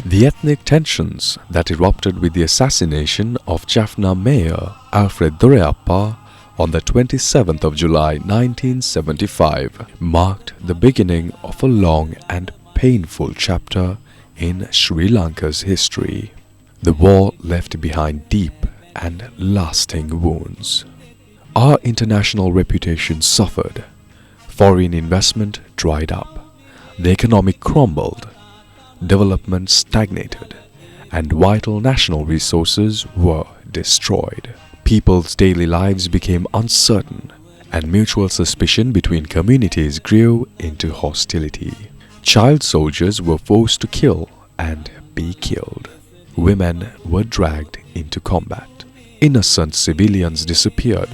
The ethnic tensions that erupted with the assassination of Jaffna Mayor Alfred Doreappa on the 27th of July 1975 marked the beginning of a long and painful chapter in Sri Lanka's history. The war left behind deep and lasting wounds. Our international reputation suffered. Foreign investment dried up. The economy crumbled. Development stagnated. And vital national resources were destroyed. People's daily lives became uncertain, and mutual suspicion between communities grew into hostility. Child soldiers were forced to kill and be killed. Women were dragged into combat. Innocent civilians disappeared,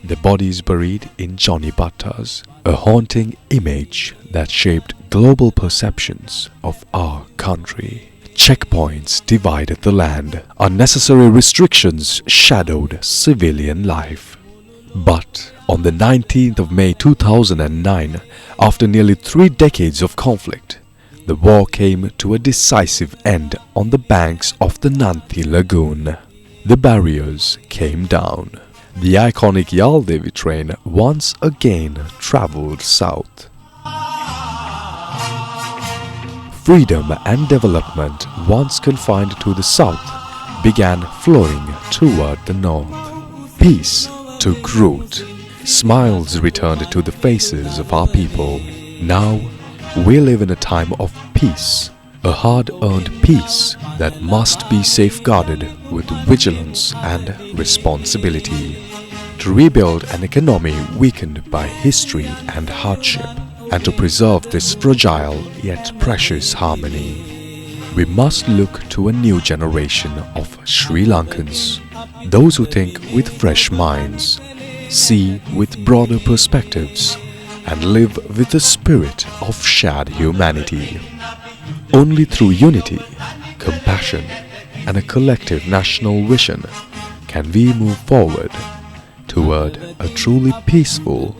their bodies buried in Johnny Buttas, a haunting image that shaped global perceptions of our country. Checkpoints divided the land. Unnecessary restrictions shadowed civilian life. But on the 19th of May 2009, after nearly 3 decades of conflict, the war came to a decisive end on the banks of the Nanthi Lagoon. The barriers came down. The iconic Yaldevi train once again travelled south. Freedom and development, once confined to the south, began flowing toward the north. Peace took root. Smiles returned to the faces of our people. Now, we live in a time of peace, a hard-earned peace that must be safeguarded with vigilance and responsibility. To rebuild an economy weakened by history and hardship, and to preserve this fragile yet precious harmony, we must look to a new generation of Sri Lankans, those who think with fresh minds, see with broader perspectives, and live with the spirit of shared humanity. Only through unity, compassion, and a collective national vision can we move forward toward a truly peaceful,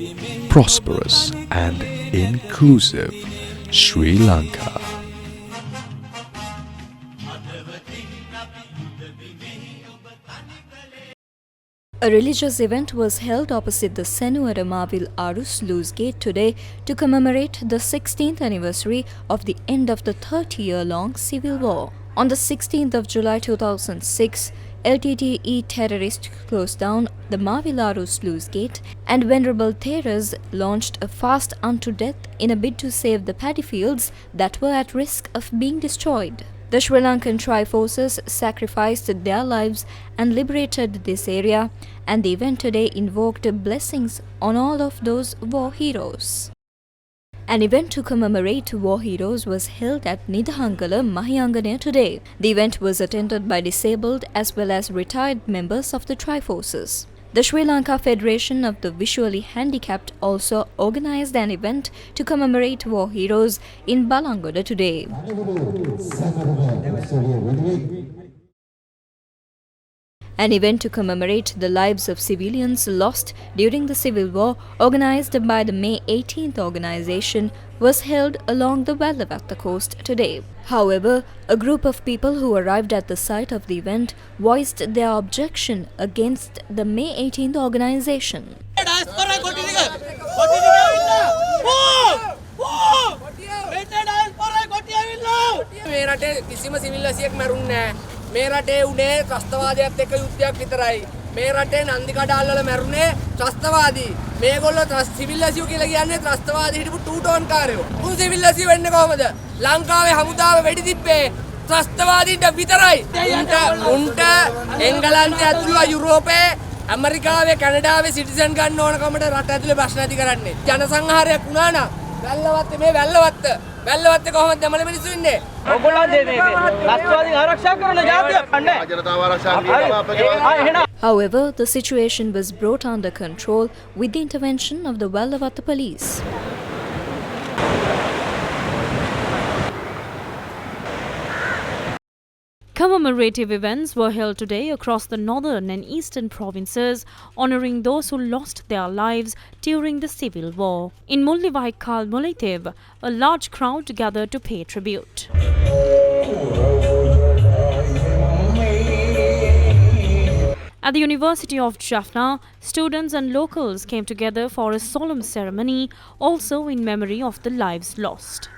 prosperous, and inclusive Sri Lanka. A religious event was held opposite the Senuara Mavil Aru Sluice Gate today to commemorate the 16th anniversary of the end of the 30-year-long civil war. On the 16th of July 2006, LTTE terrorists closed down the Mavilaru Sluice Gate, and Venerable Theras launched a fast unto death in a bid to save the paddy fields that were at risk of being destroyed. The Sri Lankan Tri-Forces sacrificed their lives and liberated this area, and the event today invoked blessings on all of those war heroes. An event to commemorate war heroes was held at Nidahangala Mahiyangana today. The event was attended by disabled as well as retired members of the Tri-Forces. The Sri Lanka Federation of the Visually Handicapped also organized an event to commemorate war heroes in Balangoda today. An event to commemorate the lives of civilians lost during the Civil War, organized by the May 18th organization, was held along the Vellavatta coast today. However, a group of people who arrived at the site of the event voiced their objection against the May 18th organization. මේ රටේ උනේ ත්‍රස්තවාදයත් එක්ක යුද්ධයක් විතරයි. මේ රටේ නන්දි කඩාල් වල මැරුණේ ත්‍රස්තවාදී. මේගොල්ලෝ සිවිල් ඇසියෝ කියලා කියන්නේ ත්‍රස්තවාදී හිටපු ටූටෝන් කාරයෝ. උන් සිවිල් ඇසියෝ වෙන්නේ කොහමද? ලංකාවේ හමුදාව වෙඩි තිබ්බේ ත්‍රස්තවාදීන්ට විතරයි. උන්ට එංගලන්තය ඇතුළු යුරෝපයේ ඇමරිකාවේ කැනඩාවේ සිටිසන් ගන්න ඕන කමට රට ඇතුලේ ප්‍රශ්න ඇති කරන්නේ. ජනසංහාරයක් වුණා නම් වැල්ලවත්තේ මේ වැල්ලවත්තේ කොහොමද දමල මිනිස්සු ඉන්නේ? However, the situation was brought under control with the intervention of the Vellavatta police. Commemorative events were held today across the northern and eastern provinces, honouring those who lost their lives during the civil war. In Mullivaikal Mulitev, a large crowd gathered to pay tribute. At the University of Jaffna, students and locals came together for a solemn ceremony, also in memory of the lives lost.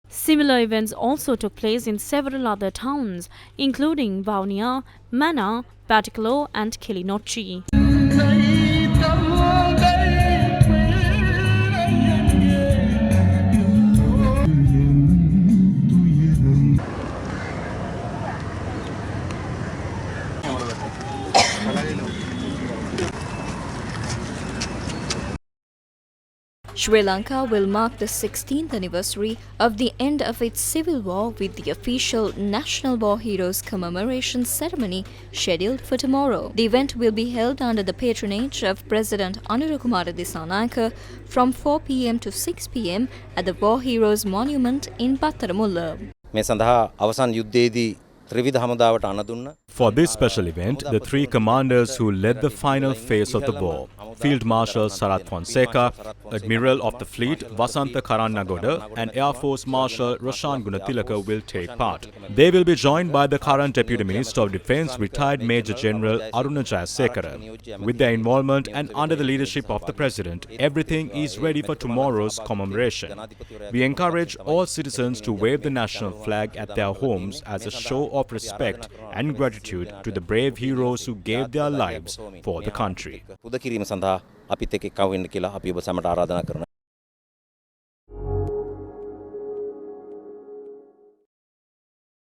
Similar events also took place in several other towns, including Vaunia, Mana, Batticaloa and Kilinochchi. Sri Lanka will mark the 16th anniversary of the end of its civil war with the official National War Heroes Commemoration ceremony scheduled for tomorrow. The event will be held under the patronage of President Anurukumara Dissanayake from 4 p.m. to 6 p.m. at the War Heroes Monument in Pattaramulla. මේ සඳහා අවසන් යුද්ධයේදී ත්‍රිවිධ හමුදාවට අණ For this special event, the three commanders who led the final phase of the war, Field Marshal Sarath Fonseca, Admiral of the Fleet Vasantha Karannagoda and Air Force Marshal Roshan Gunatilaka will take part. They will be joined by the current Deputy Minister of Defence, retired Major General Aruna Jayasekara. With their involvement and under the leadership of the President, everything is ready for tomorrow's commemoration. We encourage all citizens to wave the national flag at their homes as a show of respect and gratitude to the brave heroes who gave their lives for the country.